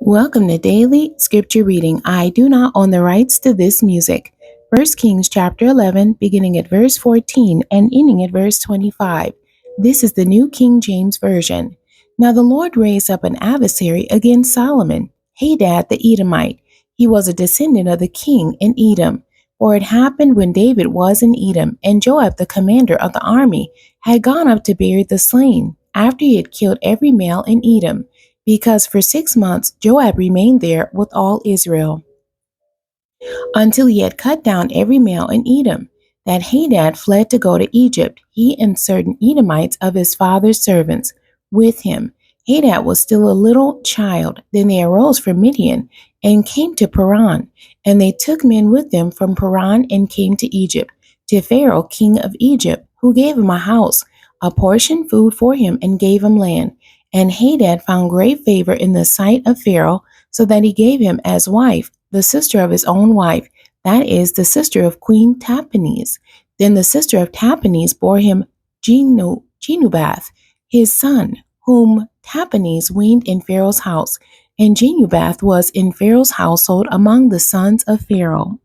Welcome to Daily Scripture Reading. I do not own the rights to this music. 1 Kings chapter 11, beginning at verse 14 and ending at verse 25. This is the New King James Version. Now the Lord raised up an adversary against Solomon, Hadad the Edomite. He was a descendant of the king in Edom. For it happened when David was in Edom, and Joab the commander of the army had gone up to bury the slain, after he had killed every male in Edom, because for 6 months Joab remained there with all Israel, until he had cut down every male in Edom. That Hadad fled to go to Egypt, he and certain Edomites of his father's servants with him. Hadad was still a little child. Then they arose from Midian and came to Paran, and they took men with them from Paran and came to Egypt, to Pharaoh king of Egypt, who gave him a house, apportioned food for him, and gave him land. And Hadad found great favor in the sight of Pharaoh, so that he gave him as wife the sister of his own wife, that is, the sister of Queen Tahpenes. Then the sister of Tahpenes bore him Genubath, his son, whom Tahpenes weaned in Pharaoh's house. And Genubath was in Pharaoh's household among the sons of Pharaoh.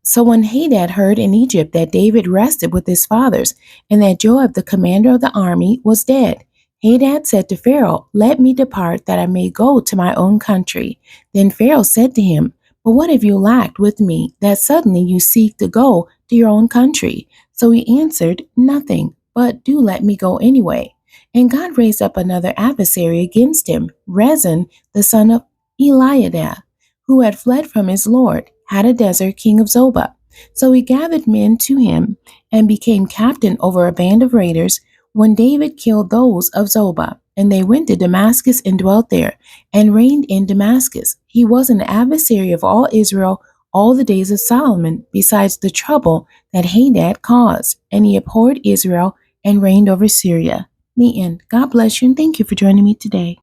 So when Hadad heard in Egypt that David rested with his fathers, and that Joab the commander of the army was dead, Hadad said to Pharaoh, "Let me depart, that I may go to my own country." Then Pharaoh said to him, "But what have you lacked with me, that suddenly you seek to go to your own country?" So he answered, "Nothing, but do let me go anyway." And God raised up another adversary against him, Rezin, the son of Eliada, who had fled from his lord, Hadadezer, king of Zobah. So he gathered men to him, and became captain over a band of raiders, when David killed those of Zobah. And they went to Damascus and dwelt there, and reigned in Damascus. He was an adversary of all Israel all the days of Solomon, besides the trouble that Hadad caused. And he abhorred Israel, and reigned over Syria. The end. God bless you, and thank you for joining me today.